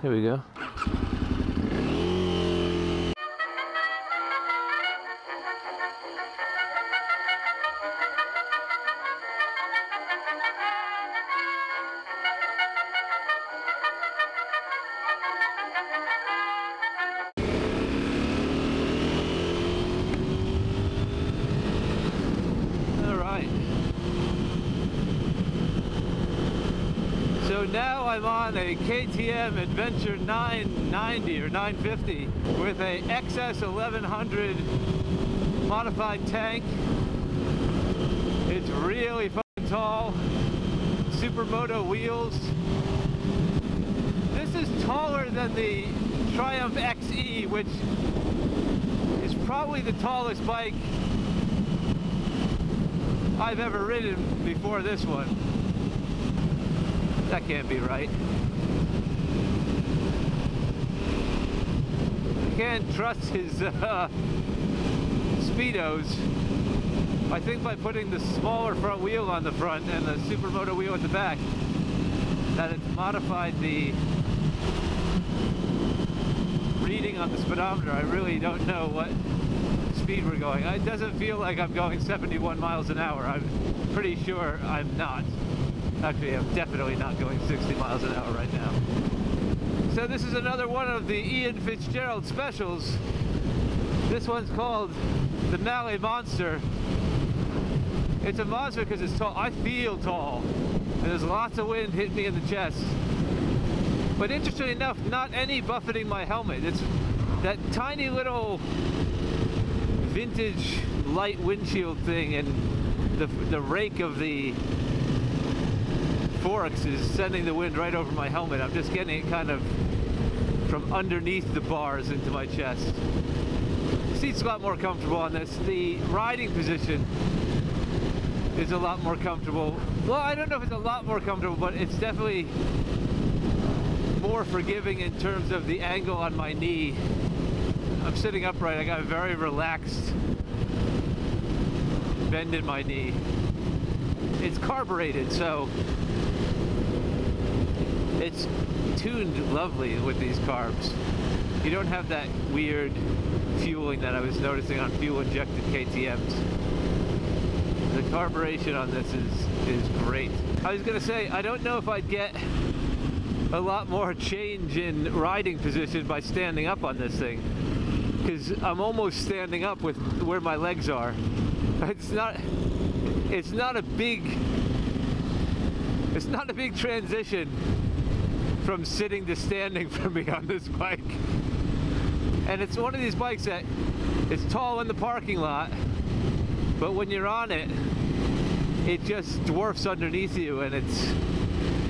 Here we go. So now I'm on a KTM Adventure 990 or 950 with a XS 1100 modified tank. It's really fucking tall. Supermoto wheels. This is taller than the Triumph XE, which is probably the tallest bike I've ever ridden before this one. That can't be right. Can't trust his speedos. I think by putting the smaller front wheel on the front and the Supermoto wheel at the back, that it's modified the reading on the speedometer. I really don't know what speed we're going. It doesn't feel like I'm going 71 miles an hour. I'm pretty sure I'm not. Actually, I'm definitely not going 60 miles an hour right now. So this is another one of the Ian Fitzgerald specials. This one's called the Malle Monster. It's a monster because it's tall. I feel tall. And there's lots of wind hitting me in the chest. But interestingly enough, not any buffeting my helmet. It's that tiny little vintage light windshield thing, and the rake of the forks is sending the wind right over my helmet. I'm just getting it kind of from underneath the bars into my chest. The seat's a lot more comfortable on this. The riding position is a lot more comfortable. Well, I don't know if it's a lot more comfortable, but it's definitely more forgiving in terms of the angle on my knee. I'm sitting upright. I got a very relaxed bend in my knee. It's carbureted, so it's tuned lovely with these carbs. You don't have that weird fueling that I was noticing on fuel-injected KTMs. The carburation on this is great. I was gonna say, I don't know if I'd get a lot more change in riding position by standing up on this thing, because I'm almost standing up with where my legs are. It's not a big transition from sitting to standing for me on this bike. And it's one of these bikes that is tall in the parking lot, but when you're on it, it just dwarfs underneath you, and it's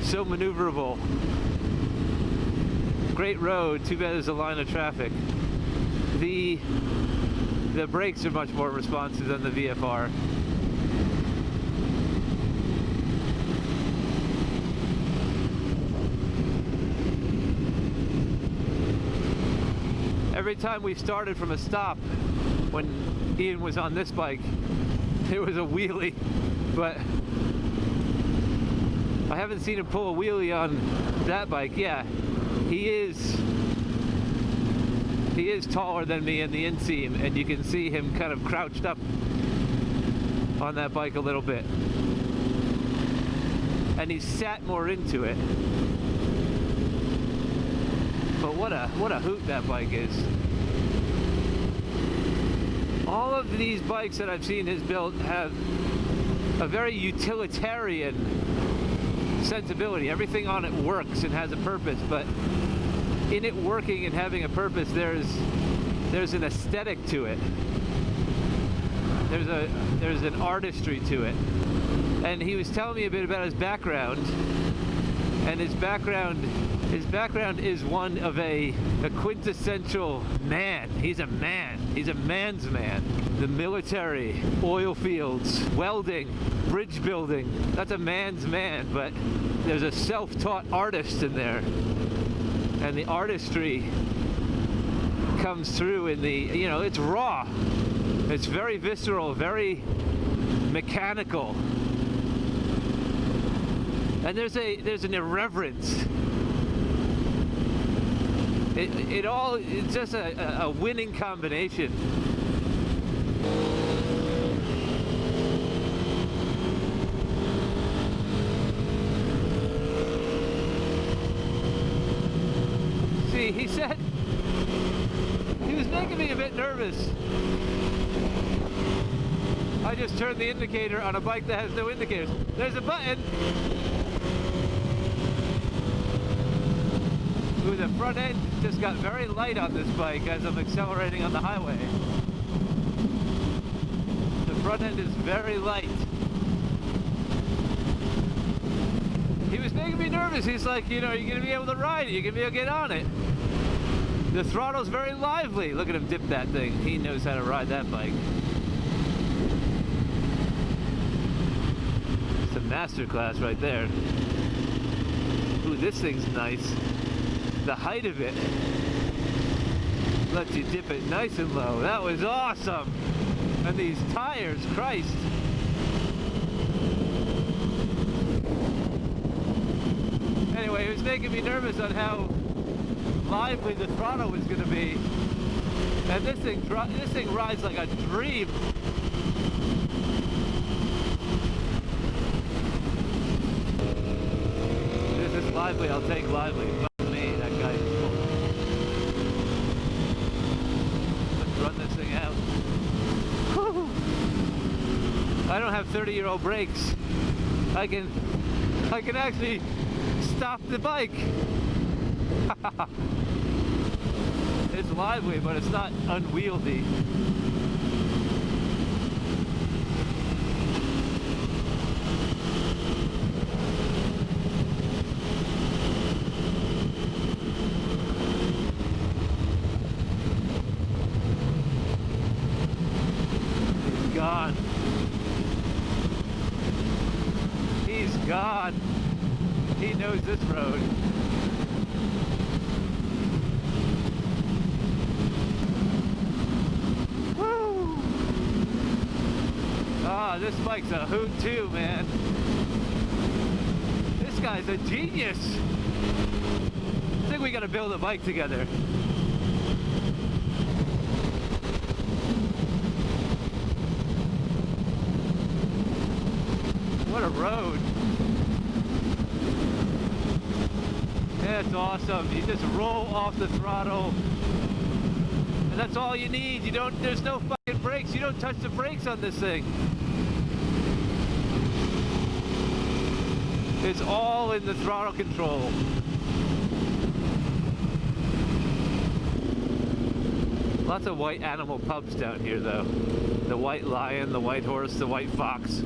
so maneuverable. Great road, too bad there's a line of traffic. The brakes are much more responsive than the VFR. Every time we started from a stop, when Ian was on this bike, there was a wheelie, but I haven't seen him pull a wheelie on that bike. Yeah, he is taller than me in the inseam, and you can see him kind of crouched up on that bike a little bit. And he's sat more into it. But what a hoot that bike is. All of these bikes that I've seen his built have a very utilitarian sensibility. Everything on it works and has a purpose, but in it working and having a purpose, there's an aesthetic to it. There's an artistry to it. And he was telling me a bit about his background, and his background is one of a quintessential man. He's a man. He's a man's man. The military, oil fields, welding, bridge building. That's a man's man, but there's a self-taught artist in there. And the artistry comes through in the, it's raw. It's very visceral, very mechanical. And there's an irreverence It's just a winning combination. See, he said he was making me a bit nervous. I just turned the indicator on a bike that has no indicators. There's a button. Ooh, the front end just got very light on this bike as I'm accelerating on the highway. The front end is very light. He was making me nervous. He's like, you know, you're going to be able to ride it. You're going to be able to get on it. The throttle's very lively. Look at him dip that thing. He knows how to ride that bike. It's a masterclass right there. Ooh, this thing's nice. The height of it lets you dip it nice and low. That was awesome. And these tires, Christ. Anyway, it was making me nervous on how lively the throttle was going to be. And this thing rides like a dream. This is lively, I'll take lively. Fuck me, that guy is full. Let's run this thing out. Whew. I don't have 30-year-old brakes. I can actually stop the bike. It's lively, but it's not unwieldy. He's gone. He's gone. He knows this road. Ah, this bike's a hoot too, man. This guy's a genius. I think we gotta build a bike together. What a road. Yeah, it's awesome. You just roll off the throttle. And that's all you need. There's no fucking brakes. You don't touch the brakes on this thing. It's all in the throttle control. Lots of white animal pups down here though. The white lion, the white horse, the white fox.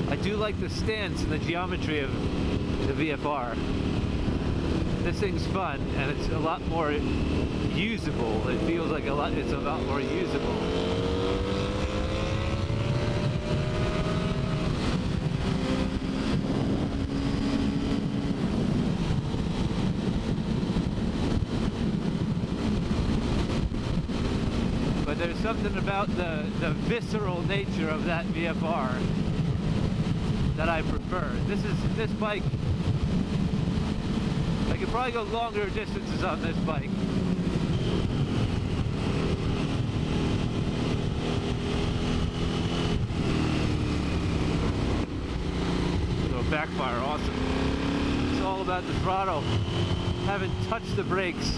I do like the stance and the geometry of the VFR. This thing's fun and it's a lot more usable. It feels like it's a lot more usable. But there's something about the visceral nature of that VFR that I prefer. This bike, I could probably go longer distances on this bike. So backfire, awesome. It's all about the throttle. Haven't touched the brakes.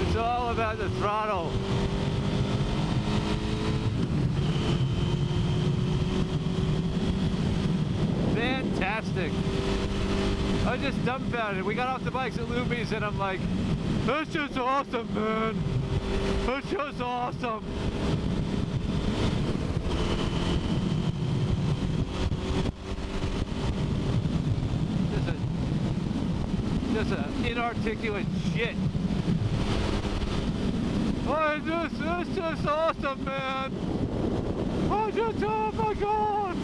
It's all about the throttle. Fantastic. I was just dumbfounded. We got off the bikes at Luby's and I'm like, that's just awesome, man. That's just awesome. Just a inarticulate shit. It's just awesome, man. Oh my God.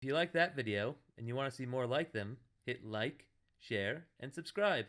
If you like that video and you want to see more like them, hit like, share, and subscribe.